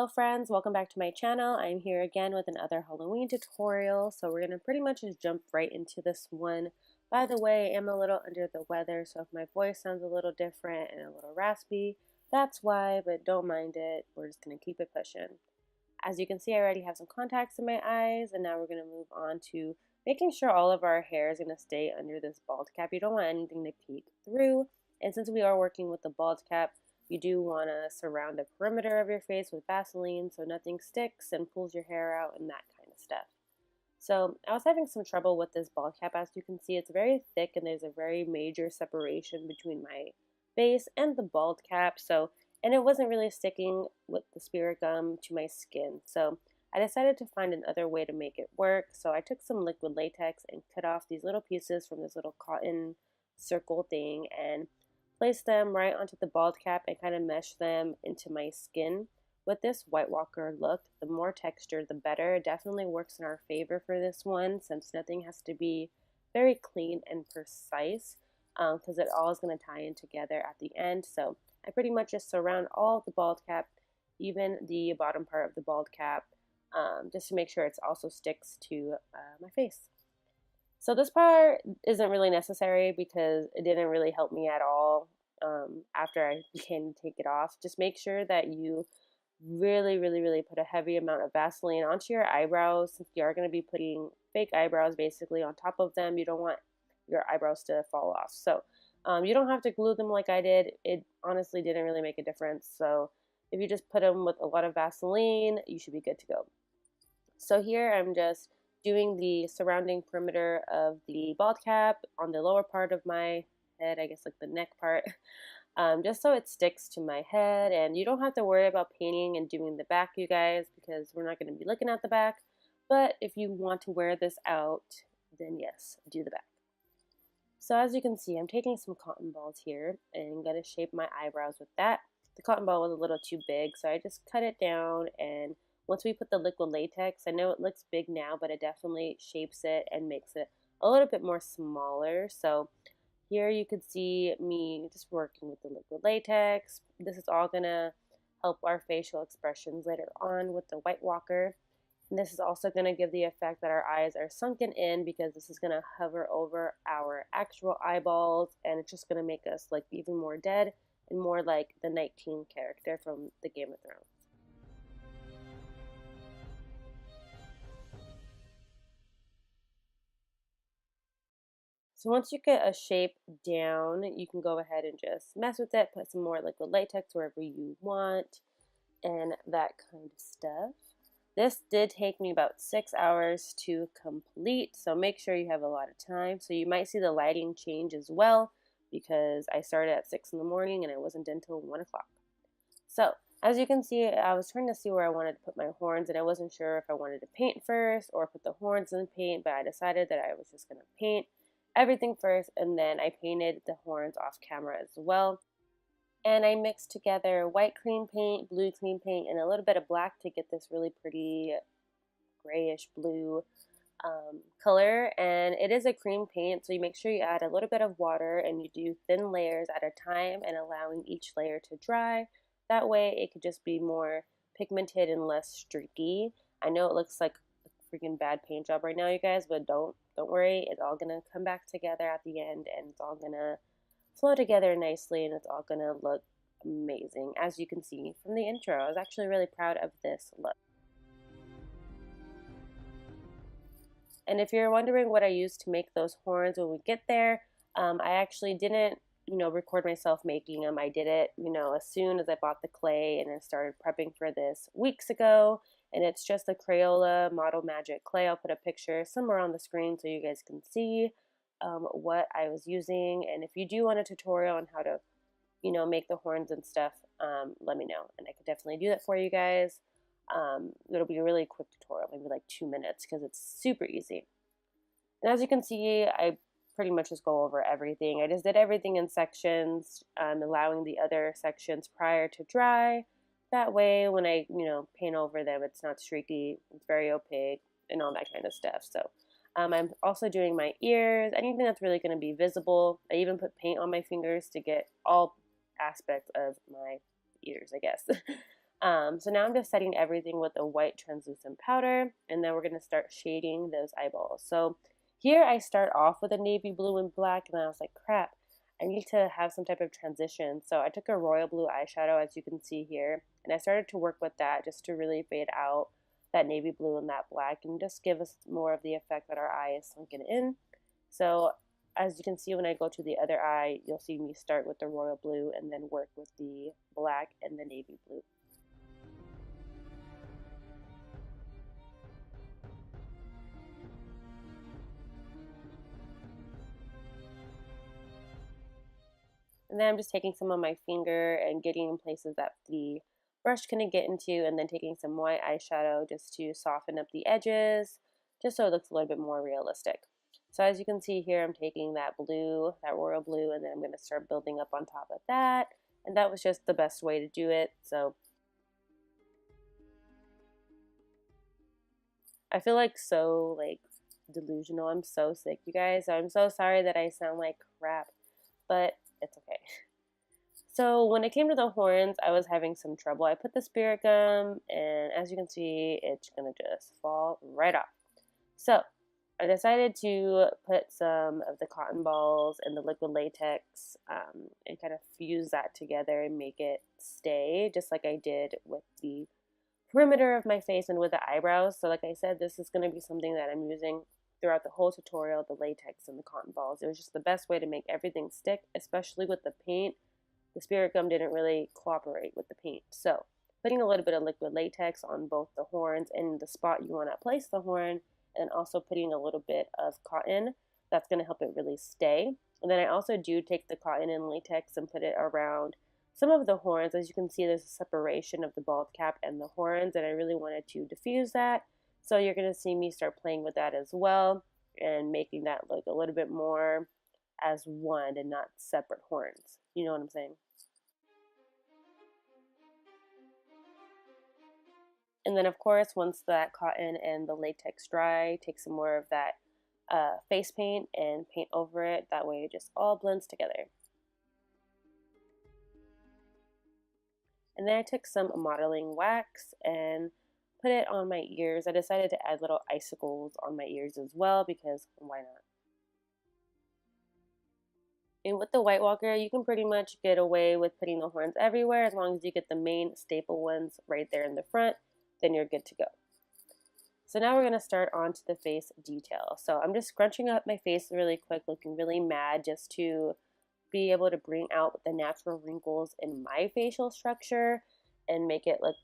Hello friends, welcome back to my channel. I'm here again with another Halloween tutorial. So we're going to pretty much just jump right into this one. By the way, I am a little under the weather, so if my voice sounds a little different and a little raspy, that's why, but don't mind it. We're just going to keep it pushing. As you can see, I already have some contacts in my eyes, and now we're going to move on to making sure all of our hair is going to stay under this bald cap. You don't want anything to peek through, and since we are working with the bald cap, you do want to surround the perimeter of your face with Vaseline so nothing sticks and pulls your hair out and that kind of stuff. So I was having some trouble with this bald cap. As you can see, it's very thick and there's a very major separation between my face and the bald cap. And it wasn't really sticking with the spirit gum to my skin. So I decided to find another way to make it work. So I took some liquid latex and cut off these little pieces from this little cotton circle thing and place them right onto the bald cap and kind of mesh them into my skin. With this White Walker look, the more texture the better. It definitely works in our favor for this one since nothing has to be very clean and precise because it all is going to tie in together at the end. So I pretty much just surround all of the bald cap, even the bottom part of the bald cap, just to make sure it also sticks to my face. So this part isn't really necessary because it didn't really help me at all after I can take it off. Just make sure that you really put a heavy amount of Vaseline onto your eyebrows since you are going to be putting fake eyebrows basically on top of them. You don't want your eyebrows to fall off. So you don't have to glue them like I did. It honestly didn't really make a difference. So if you just put them with a lot of Vaseline, you should be good to go. So here I'm just doing the surrounding perimeter of the bald cap on the lower part of my head, I guess like the neck part, just so it sticks to my head. And you don't have to worry about painting and doing the back, you guys, because we're not going to be looking at the back. But if you want to wear this out, then yes, do the back. So as you can see, I'm taking some cotton balls here and I'm going to shape my eyebrows with that. The cotton ball was a little too big, so I just cut it down, and once we put the liquid latex, I know it looks big now, but it definitely shapes it and makes it a little bit more smaller. So here you can see me just working with the liquid latex. This is all going to help our facial expressions later on with the White Walker. And this is also going to give the effect that our eyes are sunken in because this is going to hover over our actual eyeballs, and it's just going to make us like even more dead and more like the Night King character from the Game of Thrones. So once you get a shape down, you can go ahead and just mess with it, put some more liquid latex wherever you want, and that kind of stuff. This did take me about 6 hours to complete, so make sure you have a lot of time. So you might see the lighting change as well because I started at 6 in the morning and it wasn't until 1 o'clock. So as you can see, I was trying to see where I wanted to put my horns, and I wasn't sure if I wanted to paint first or put the horns in paint, but I decided that I was just going to paint everything first, and then I painted the horns off camera as well. And I mixed together white cream paint, blue cream paint, and a little bit of black to get this really pretty grayish blue color. And it is a cream paint, so you make sure you add a little bit of water and you do thin layers at a time and allowing each layer to dry. That way it could just be more pigmented and less streaky. I know it looks like a freaking bad paint job right now, you guys, but don't worry. It's all gonna come back together at the end, and it's all gonna flow together nicely, and it's all gonna look amazing. As you can see from the intro, I was actually really proud of this look. And if you're wondering what I used to make those horns when we get there, I actually didn't record myself making them. I did it as soon as I bought the clay, and I started prepping for this weeks ago. And it's just the Crayola Model Magic clay. I'll put a picture somewhere on the screen so you guys can see what I was using. And if you do want a tutorial on how to make the horns and stuff, let me know, and I could definitely do that for you guys. It'll be a really quick tutorial, maybe like 2 minutes, because it's super easy. And as you can see, I pretty much just go over everything. I just did everything in sections, allowing the other sections prior to dry. That way when I paint over them, it's not streaky, it's very opaque, and all that kind of stuff. So I'm also doing my ears, anything that's really going to be visible. I even put paint on my fingers to get all aspects of my ears, I guess. So now I'm just setting everything with a white translucent powder, and then we're going to start shading those eyeballs. So here I start off with a navy blue and black, and then I was like, crap, I need to have some type of transition. So I took a royal blue eyeshadow, as you can see here, and I started to work with that just to really fade out that navy blue and that black and just give us more of the effect that our eye is sunken in. So as you can see, when I go to the other eye, you'll see me start with the royal blue and then work with the black and the navy blue. And then I'm just taking some on my finger and getting in places that the brush couldn't get into, and then taking some white eyeshadow just to soften up the edges, just so it looks a little bit more realistic. So as you can see here, I'm taking that blue, that royal blue, and then I'm going to start building up on top of that. And that was just the best way to do it. So I feel like so delusional. I'm so sick, you guys. I'm so sorry that I sound like crap, but it's okay. So when it came to the horns, I was having some trouble. I put the spirit gum, and as you can see, it's gonna just fall right off. So I decided to put some of the cotton balls and the liquid latex and kind of fuse that together and make it stay, just like I did with the perimeter of my face and with the eyebrows. So like I said, this is going to be something that I'm using throughout the whole tutorial, the latex and the cotton balls. It was just the best way to make everything stick, especially with the paint. The spirit gum didn't really cooperate with the paint. So putting a little bit of liquid latex on both the horns and the spot you want to place the horn, and also putting a little bit of cotton, that's going to help it really stay. And then I also do take the cotton and latex and put it around some of the horns. As you can see, there's a separation of the bald cap and the horns, and I really wanted to diffuse that. So you're going to see me start playing with that as well and making that look a little bit more as one and not separate horns. You know what I'm saying? And then of course, once that cotton and the latex dry, take some more of that face paint and paint over it. That way it just all blends together. And then I took some modeling wax and put it on my ears. I decided to add little icicles on my ears as well, because why not? And with the White Walker, you can pretty much get away with putting the horns everywhere as long as you get the main staple ones right there in the front, then you're good to go. So now we're going to start on to the face detail. So I'm just scrunching up my face really quick, looking really mad, just to be able to bring out the natural wrinkles in my facial structure and make it look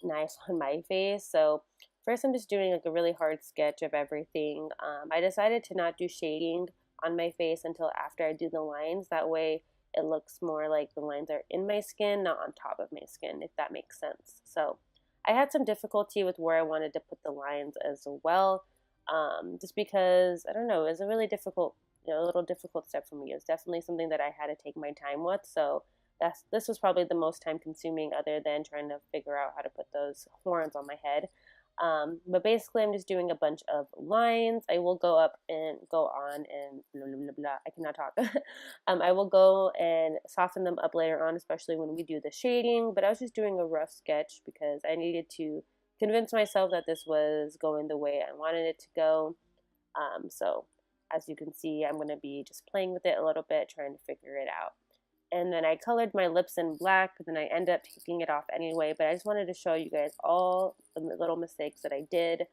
nice on my face. So first I'm just doing like a really hard sketch of everything. I decided to not do shading on my face until after I do the lines. That way it looks more like the lines are in my skin, not on top of my skin, if that makes sense. So I had some difficulty with where I wanted to put the lines as well, just because, I don't know, it was a really difficult, a little difficult step for me. It was definitely something that I had to take my time with. So this was probably the most time consuming, other than trying to figure out how to put those horns on my head. But basically I'm just doing a bunch of lines. I will go up and go on and blah, blah, blah, blah. I cannot talk. I will go and soften them up later on, especially when we do the shading. But I was just doing a rough sketch because I needed to convince myself that this was going the way I wanted it to go. So as you can see, I'm going to be just playing with it a little bit, trying to figure it out. And then I colored my lips in black, but then I end up taking it off anyway. But I just wanted to show you guys all the little mistakes that I did.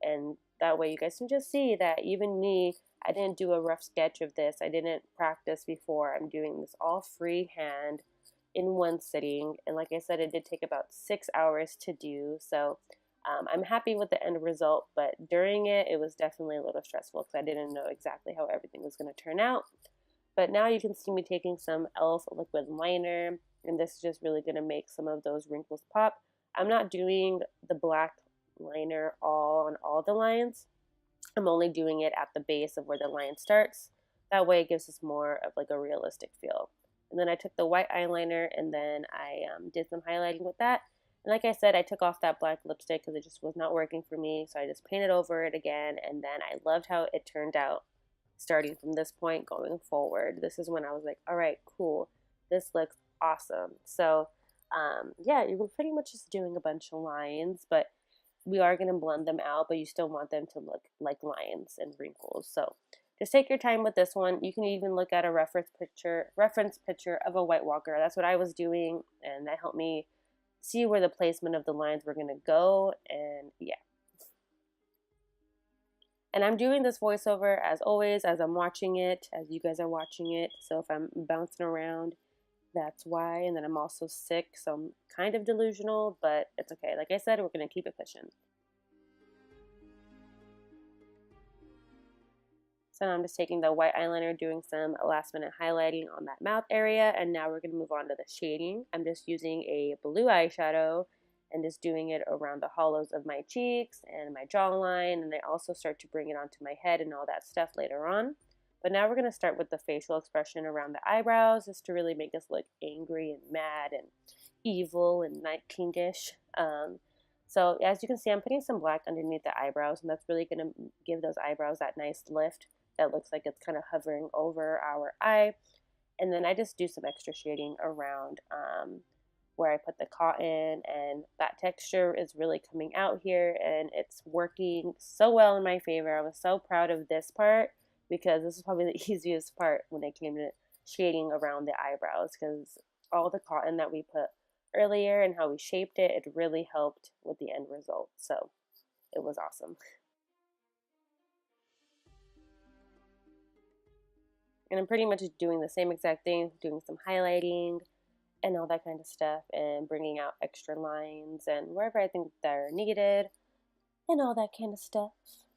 And that way you guys can just see that even me, I didn't do a rough sketch of this. I didn't practice before. I'm doing this all freehand in one sitting. And like I said, it did take about 6 hours to do. So I'm happy with the end result. But during it, it was definitely a little stressful because I didn't know exactly how everything was going to turn out. But now you can see me taking some e.l.f. liquid liner, and this is just really going to make some of those wrinkles pop. I'm not doing the black liner on all the lines. I'm only doing it at the base of where the line starts. That way it gives us more of like a realistic feel. And then I took the white eyeliner, and then I did some highlighting with that. And like I said, I took off that black lipstick because it just was not working for me. So I just painted over it again, and then I loved how it turned out. Starting from this point going forward, this is when I was like, all right, cool, this looks awesome. So yeah, you're pretty much just doing a bunch of lines, but we are going to blend them out, but you still want them to look like lines and wrinkles. So just take your time with this one. You can even look at a reference picture of a White Walker. That's what I was doing, and that helped me see where the placement of the lines were going to go. And yeah. And I'm doing this voiceover as always, as I'm watching it, as you guys are watching it. So if I'm bouncing around, that's why. And then I'm also sick, so I'm kind of delusional, but it's okay. Like I said, we're going to keep it pushing. So now I'm just taking the white eyeliner, doing some last minute highlighting on that mouth area, and now we're going to move on to the shading. I'm just using a blue eyeshadow and just doing it around the hollows of my cheeks and my jawline, and I also start to bring it onto my head and all that stuff later on. But now we're going to start with the facial expression around the eyebrows, just to really make us look angry and mad and evil and Night Kingish. So as you can see, I'm putting some black underneath the eyebrows, and that's really going to give those eyebrows that nice lift that looks like it's kind of hovering over our eye. And then I just do some extra shading around where I put the cotton, and that texture is really coming out here, and it's working so well in my favor. I was so proud of this part because this is probably the easiest part when it came to shading around the eyebrows, because all the cotton that we put earlier and how we shaped it, it really helped with the end result. So it was awesome. And I'm pretty much doing the same exact thing, doing some highlighting and all that kind of stuff, and bringing out extra lines and wherever I think they're needed and all that kind of stuff.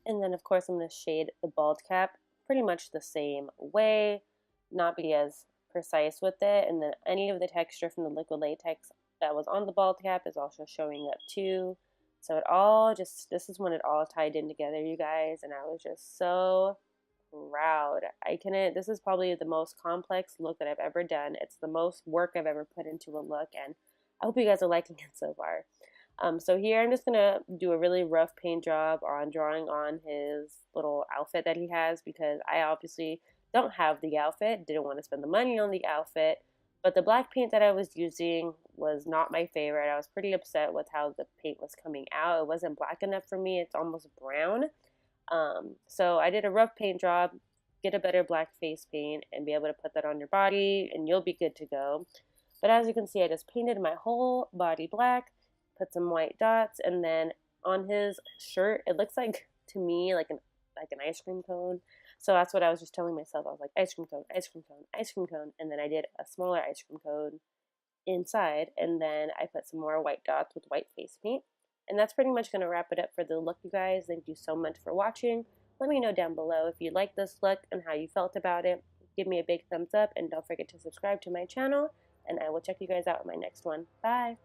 And then of course I'm going to shade the bald cap pretty much the same way, not be as precise with it. And then any of the texture from the liquid latex that was on the bald cap is also showing up too. So it all just, this is when it all tied in together, you guys, and I was just so proud. This is probably the most complex look that I've ever done. It's the most work I've ever put into a look, and I hope you guys are liking it so far. So here I'm just gonna do a really rough paint job on drawing on his little outfit that he has, because I obviously don't have the outfit, didn't want to spend the money on the outfit, but the black paint that I was using was not my favorite. I was pretty upset with how the paint was coming out. It wasn't black enough for me, it's almost brown. So I did a rough paint job, get a better black face paint, and be able to put that on your body, and you'll be good to go. But as you can see, I just painted my whole body black, put some white dots, and then on his shirt, it looks like, to me, like an ice cream cone. So that's what I was just telling myself. I was like, ice cream cone, ice cream cone, ice cream cone. And then I did a smaller ice cream cone inside, and then I put some more white dots with white face paint. And that's pretty much going to wrap it up for the look, you guys. Thank you so much for watching. Let me know down below if you liked this look and how you felt about it. Give me a big thumbs up, and don't forget to subscribe to my channel, and I will check you guys out in my next one. Bye!